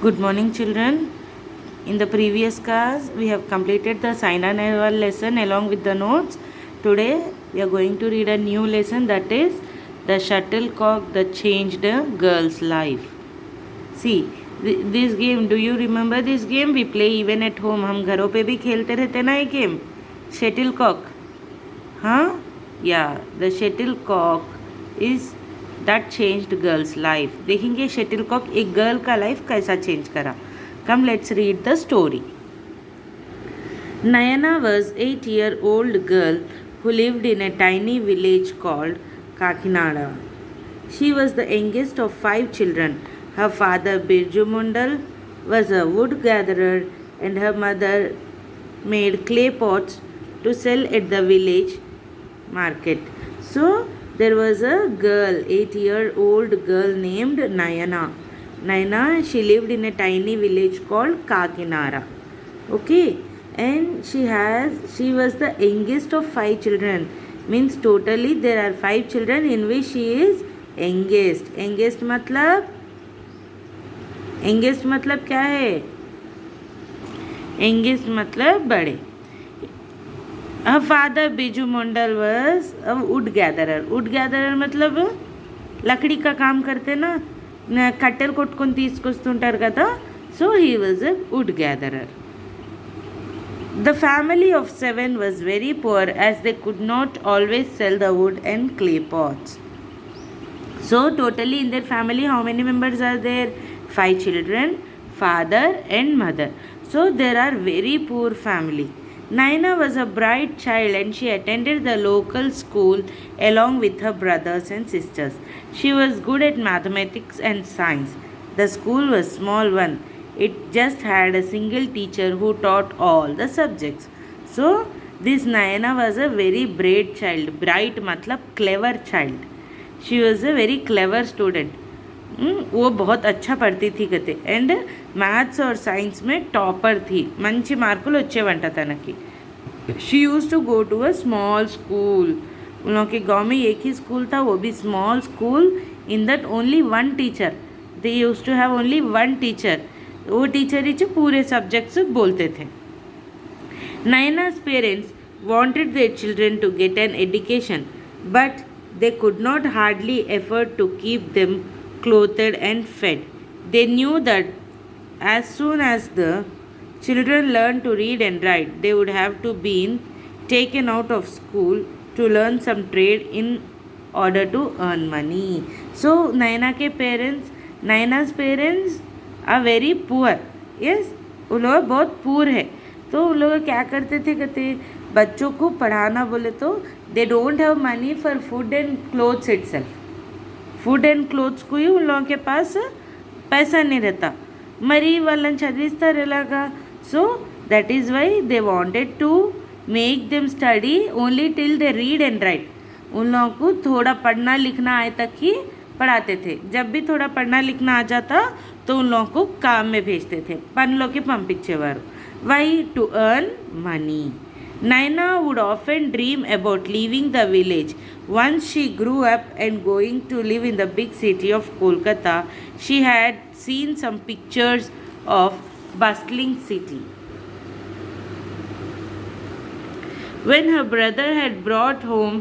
Good morning, children. In the previous class, we have completed the Saina Nehwal lesson along with the notes. Today, we are going to read a new lesson, that is The Shuttlecock That Changed a Girl's Life. See, this game, do you remember this game? We play even at home. हम घरों पे भी खेलते रहते ना ये game, shuttlecock. हाँ, या the shuttlecock is that changed girls life. देखेंगे शटलकॉक एक गर्ल का लाइफ कैसा चेंज करा. Come let's read the story. Nayana was 8-year-old girl who lived in a tiny village called Kakinada. She was the youngest of 5 children. Her father Birju Mundal was a wood gatherer and her mother made clay pots to sell at the village market. So there was a girl, 8-year-old girl named Nayana. Nayana, she lived in a tiny village called Kakinara. Okay, and she was the youngest of 5 children. Means totally there are 5 children in which she is youngest. youngest मतलब क्या है? youngest मतलब बड़े. Her father Biju Mondal was a wood gatherer. wood gatherer मतलब లకడీ का काम करते ना, కట్టెలు కొట్టుకొని తీసుకొస్తుంటారు కదా. So he was a wood gatherer. The family of 7 was very poor as they could not always sell the wood and clay pots. So totally in their family how many members are there? 5 children, father and mother. So there are very poor family. Naina was a bright child and she attended the local school along with her brothers and sisters. She was good at mathematics and science. The school was small one. It just had a single teacher who taught all the subjects. So this Naina was a very bright child. Bright matlab clever child. She was a very clever student. वो बहुत अच्छा पढ़ती थी कहते. And maths और science में topper थी. మంచి మార్కులు వచ్చేవంట తనకి. She use to go to a small school. उन लोगों के गाँव में एक ही स्कूल था, वो भी small school. In that only one teacher. They use to have only one teacher. वो टीचर ही पूरे सब्जेक्ट्स बोलते थे. Naina's parents wanted their children to get an education, but they could not hardly afford to keep them clothed and fed. They knew that as soon as the children learned to read and write, they would have to be taken out of school to learn some trade in order to earn money. So Naina's parents are very poor. Yes, उन लोग बहुत poor है. तो उन लोग क्या करते थे कहते बच्चों को पढ़ाना बोले तो they don't have money for food and clothes itself. Food and clothes కు उन लोगों के पास पैसा नहीं रहता. మరి వాళ్ళని చదివిస్తారు ఎలాగా? So that is why they wanted to make them study only till they read and write. उन लोगों को थोड़ा पढ़ना लिखना आए तक ही पढ़ाते थे. जब भी थोड़ा पढ़ना लिखना आ जाता तो उन लोगों को काम में भेजते थे. పనిలోకి పంపించేవారు. Why? To earn money. Naina would often dream about leaving the village. Once she grew up and going to live in the big city of Kolkata, she had seen some pictures of bustling city. When her brother had brought home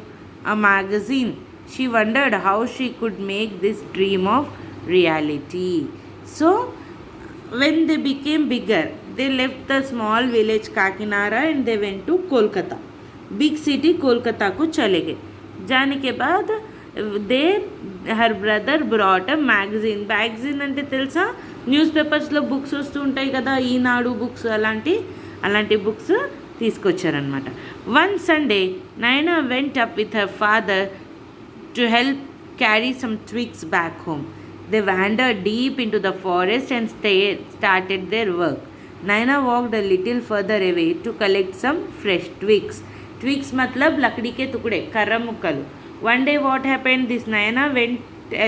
a magazine, she wondered how she could make this dream of reality. So when they became bigger, they left the small village Kakinara and they went to Kolkata. Big city Kolkata को चले गए. जाने के बाद her brother brought a magazine. magazine అంటే తెలుసా? News పేపర్స్లో books వస్తూ ఉంటాయి కదా, ఈనాడు బుక్స్, అలాంటి బుక్స్ తీసుకొచ్చారనమాట. One Sunday Naina went up with her father to help carry some twigs back home. They wandered deep into the forest and started their work. Naina walked a little further away to collect some fresh twigs. Twigs मतलब लकड़ी के टुकड़े, कर्रा मुक्कलू. One day what happened? This Naina went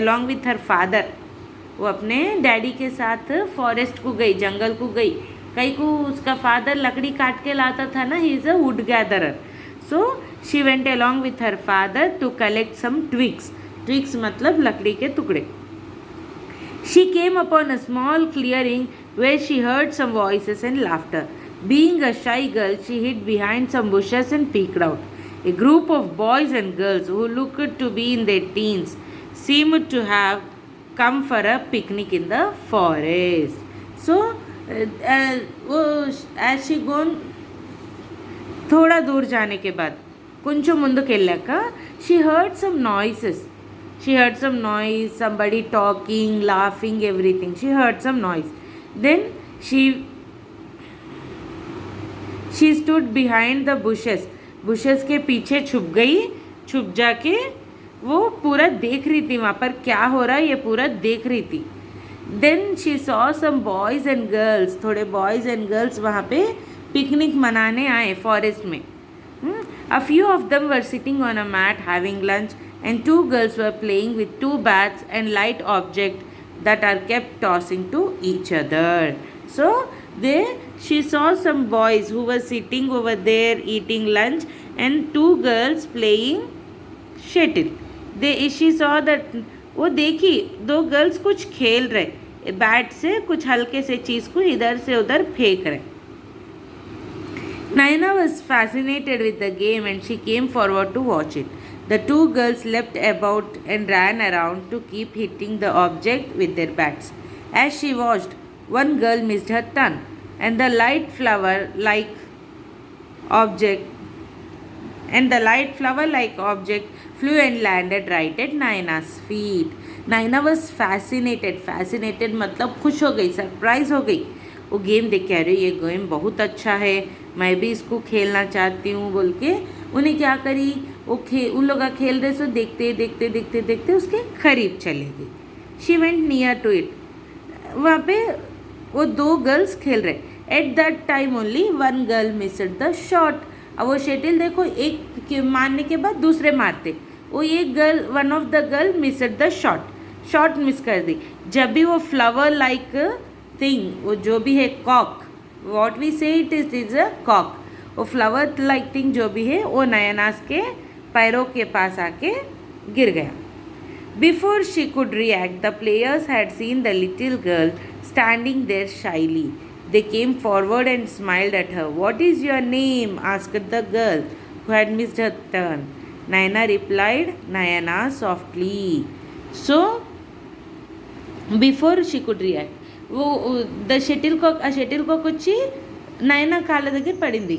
along with her father. वो अपने daddy के साथ forest को गई, जंगल को गई. कहीं को उसका फादर लकड़ी काट के लाता था ना, he is a would gatherer. So she went along with her father to collect some twigs. twigs मतलब लकड़ी के टुकड़े. She came upon a small clearing where she heard some voices and laughter. Being a shy girl, she hid behind some bushes and peeked out. A group of boys and girls who looked to be in their teens seemed to have come for a picnic in the forest. So, as she gone थोड़ा दूर जाने के बाद కొంచెం ముందుకెళ్ళాక she heard some noises. She heard some noise, somebody talking, laughing, everything. She heard some noise. Then she stood behind the bushes. bushes के पीछे छुप गई. छुप जाके वो पूरा देख रही थी वहाँ पर क्या हो रहा है, ये पूरा देख रही थी. Then she saw some boys and girls. थोड़े boys and girls वहाँ पे पिकनिक मनाने आए फॉरेस्ट में. A few of them were sitting on a mat having lunch, and two girls were playing with two bats and light objects that are kept tossing to each other. So she saw some boys who were sitting over there eating lunch and two girls playing shuttle. She saw that वो देखी दो girls कुछ खेल रहे bat से, कुछ हल्के से चीज़ को इधर से उधर फेंक रहे. Naina was fascinated with the game and she came forward to watch it. The two girls leapt about and ran around to keep hitting the object with their bats. As she watched, one girl missed her turn and the light flower-like object flew and landed right at Naina's feet. Naina was fascinated मतलब खुश हो गई, surprise हो गई. वो game देख के, अरे ये गेम बहुत अच्छा है, मैं भी इसको खेलना चाहती हूँ बोल के उन्हें क्या करी, उन लोग खेल रहे सो देखते उसके करीब चले गई. She went near to it. वहाँ पे वो दो गर्ल्स खेल रहे. At that time only one girl missed the shot. अब वो शटल देखो एक मारने के बाद दूसरे मारते, वो एक girl one of the girl missed the shot miss कर दी. जब भी वो फ्लावर लाइक थिंग, वो जो भी है कॉक, वॉट वी से इट इज अ कॉक, वो फ्लावर लाइक थिंग जो भी है वो नयनास के पैरों के पास आके गिर गया. Before she could react the players had seen the little girl standing there shyly. They came forward and smiled at her. What is your name? asked the girl who had missed her turn. Naina replied, Nayana softly. So, before she could react, वो the shuttle Kock వచ్చి నైనా కాళ్ళ దగ్గర పడింది.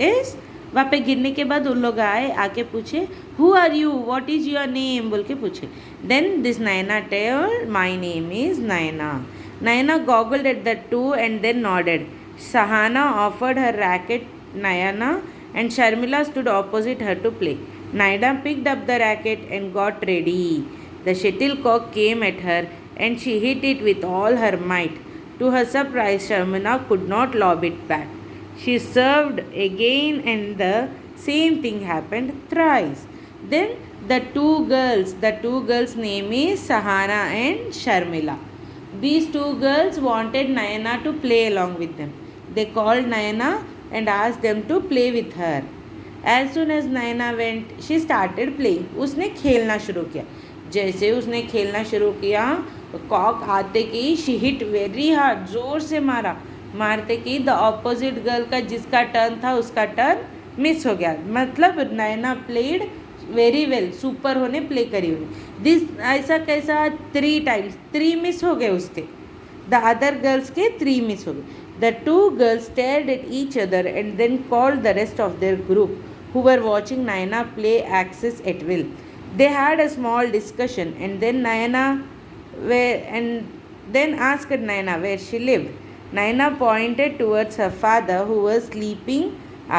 Yes वहाँ पे गिरने के बाद उन लोग आए, आके पूछे who are you, what is your name बोल के पूछे. Then this Naina telled my name is Naina. Naina goggled at the two and then nodded. Sahana offered her racket Nayana and Sharmila stood opposite her to play. Naina picked up the racket and got ready. The shuttlecock came at her and she hit it with all her might. To her surprise, Sharmila could not lob it back. She served again and the same thing happened thrice. Then the two girls' name is Sahana and Sharmila. These two girls wanted Nayana to play along with them. They called Nayana and asked them to play with her. As soon as Nayana went, she started playing. उसने खेलना शुरू किया. जैसे उसने खेलना शुरू किया, Kock आते की she hit very hard, ज़ोर से मारते की द ऑपोजिट गर्ल का जिसका टर्न था उसका टर्न मिस हो गया. मतलब नैना प्लेड वेरी वेल, सुपर होने प्ले करी उन्हें. दिस ऐसा कैसा 3 times 3 मिस हो गए उसके, द अदर गर्ल्स के 3 मिस हो गए. The two girls stared at each other and then called the rest of their group who were watching Naina play axes at will. They had a small discussion and then asked Naina where she lived. Naina pointed towards her father who was sleeping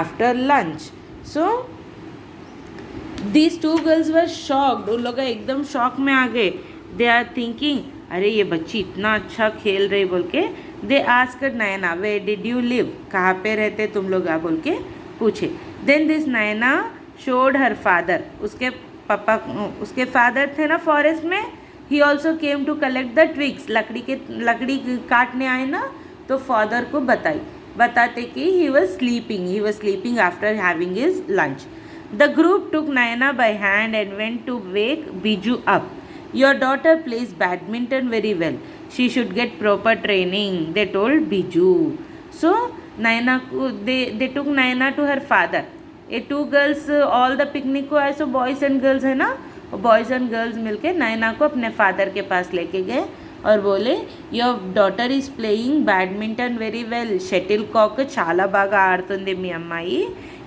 after lunch. So these two girls were shocked. उन लोग एकदम shock में आ गए. They are thinking, अरे ये बच्ची इतना अच्छा खेल रही बोल के. They asked Naina where did you live, कहाँ पे रहते तुम लोग बोल के पूछे. Then this Naina showed her father. उसके फादर थे ना फॉरेस्ट में. He also came to collect the twigs. लकड़ी काटने आए ना, तो फादर को बताते कि he was sleeping after having his lunch. The group took Naina by hand and went to wake Biju up. Your daughter plays badminton very well. She should get proper training, they told Biju. So they took Naina to her father. ये two girls all the picnic को आए, सो boys and girls है ना, boys and girls मिलके नैना को अपने father के पास लेके गए और बोले your daughter is playing badminton very well, shuttlecock చాలా బాగా ఆడుతుంది మీ అమ్మాయి,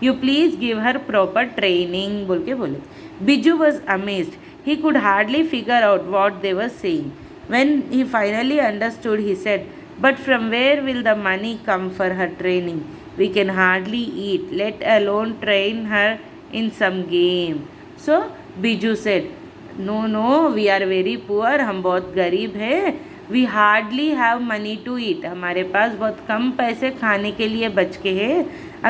you please give her proper training बोल के बोले. Biju was amazed, he could hardly figure out what they were saying. When he finally understood, he said, but from where will the money come for her training? We can hardly eat, let alone train her in some game. So Biju said, no, we are very poor, हम बहुत गरीब हैं, we hardly have money to eat, हमारे पास बहुत कम पैसे खाने के लिए बच के हैं,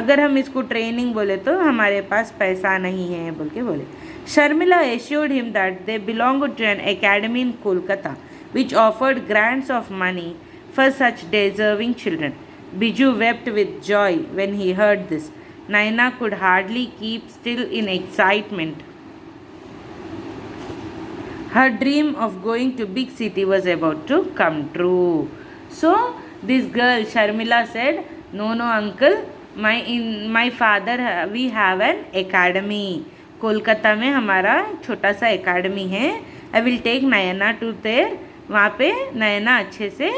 अगर हम इसको ट्रेनिंग बोले तो हमारे पास पैसा नहीं है बोल के बोले. Sharmila assured him that they belonged to an academy in Kolkata which offered grants of money for such deserving children. Biju wept with joy when he heard this. Naina could hardly keep still in excitement. Her dream of going to big city was about to come true. So this girl Sharmila said, no uncle, my father, we have an academy. Kolkata में हमारा छोटा सा academy है. I will take Nayana to there, वहाँ पे नयना अच्छे से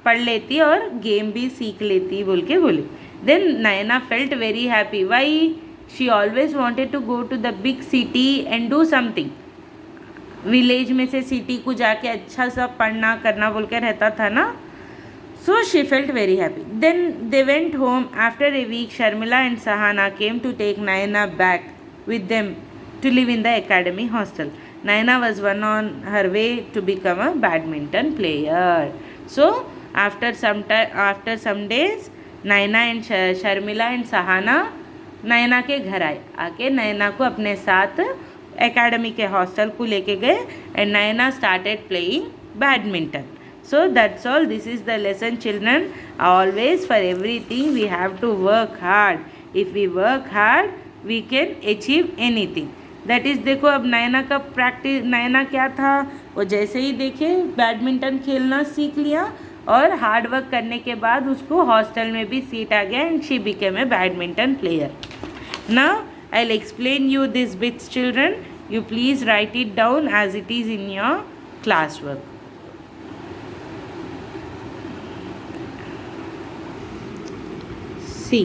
पढ़ लेती और गेम भी सीख लेती बोल के बोली. Then Nayana felt very happy. Why? She always wanted to go to the big city and do something. Village में से सिटी को जाके अच्छा सा पढ़ना करना बोल के रहता था ना. So she felt very happy. Then they went home. After a week Sharmila and Sahana came to take Nayana back with them to live in the academy hostel. Naina was one on her way to become a badminton player. So after some days, Naina and Sharmila and Sahana नैना के घर आए. आके नैना को अपने साथ academy के hostel को लेके गए and Naina started playing badminton. So that's all. This is the lesson, children. Always for everything we have to work hard. If we work hard, we can achieve anything. That is. देखो अब नैना का practice, नैना क्या था, वो जैसे ही देखे badminton खेलना सीख लिया और हार्ड वर्क करने के बाद उसको हॉस्टल में भी सीट आ गया and she became a badminton player. Now I will explain you this bits children. You please write it down as it is in your class work. See,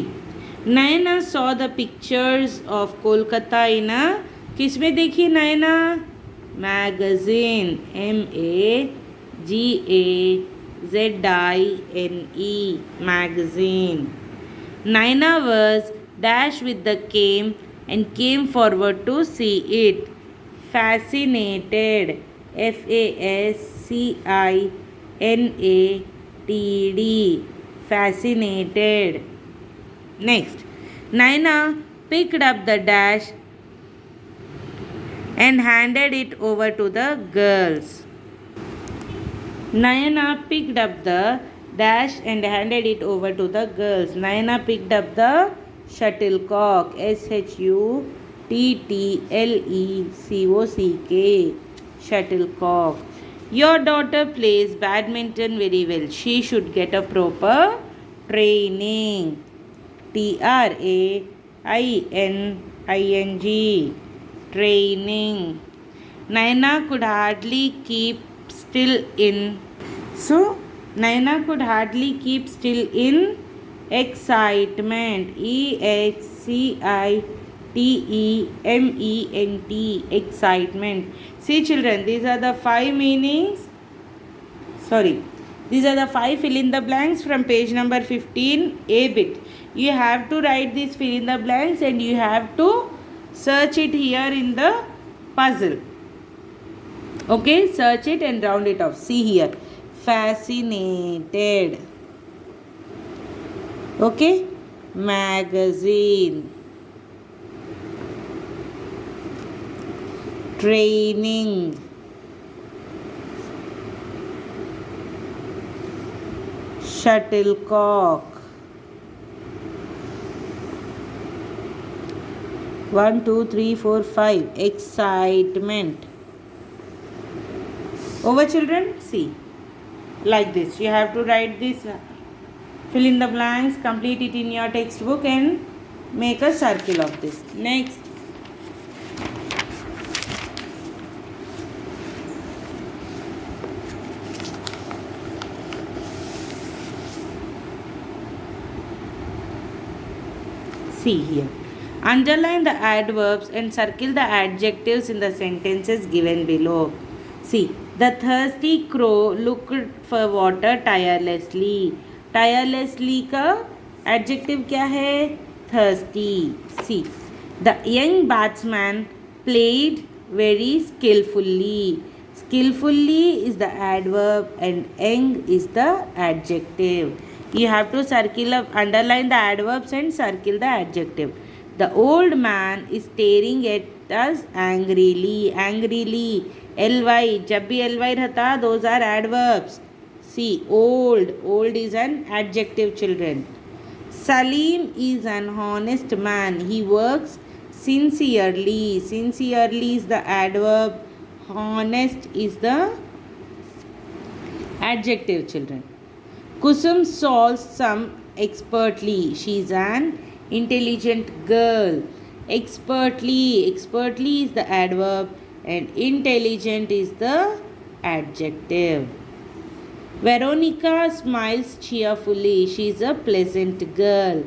Naina saw the pictures of Kolkata in a, किस में देखी Naina? Magazine. MAGAZINE, magazine. Naina was dashed with the game and came forward to see it. Fascinated. FASCINATED. Fascinated. Next, Naina picked up the dash and handed it over to the girls. Naina picked up the dash and handed it over to the girls. Naina picked up the shuttlecock. SHUTTLECOCK. Shuttlecock. Your daughter plays badminton very well. She should get a proper training. TRAINING. Training. Naina could hardly keep still in. So Naina could hardly keep still in excitement. EXCITEMENT. Excitement. See children, these are the 5 meanings. These are the 5 fill in the blanks from page number 15, A bit. You have to write these fill in the blanks and you have to search it here in the puzzle. Okay, search it and round it off. See here, fascinated. Okay, magazine, training, shuttlecock. 1 2 3 4 5. Excitement. Over children, see, like this you have to write this, fill in the blanks, complete it in your textbook and make a circle of this. Next, see here, underline the adverbs and circle the adjectives in the sentences given below. See, the thirsty crow looked for water tirelessly. Tirelessly का adjective क्या है? Thirsty. See, the young batsman played very skillfully. Skillfully is the adverb and young is the adjective. You have to underline the adverbs and circle the adjective. The old man is staring at us angrily. Angrily, ly, जब भी ly रहता, those are adverbs. See, old, old is an adjective, children. Salim is an honest man. He works sincerely. Sincerely is the adverb. Honest is the adjective, children. Kusum solves some expertly. She is an intelligent girl. Expertly, expertly is the adverb and intelligent is the adjective. Veronica smiles cheerfully. She is a pleasant girl.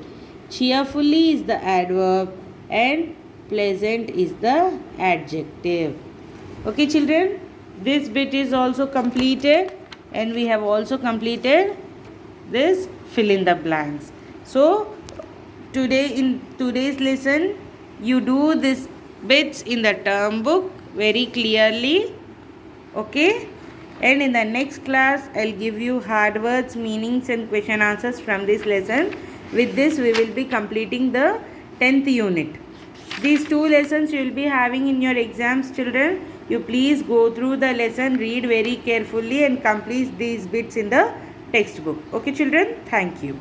Cheerfully is the adverb and pleasant is the adjective. Okay, children, this bit is also completed and we have also completed this fill in the blanks. So today, in today's lesson, you do this bits in the term book very clearly. Okay, and in the next class I'll give you hard words, meanings and question answers from this lesson. With this we will be completing the 10th unit. These two lessons you will be having in your exams, children. You please go through the lesson, read very carefully and complete these bits in the textbook. Okay children, thank you.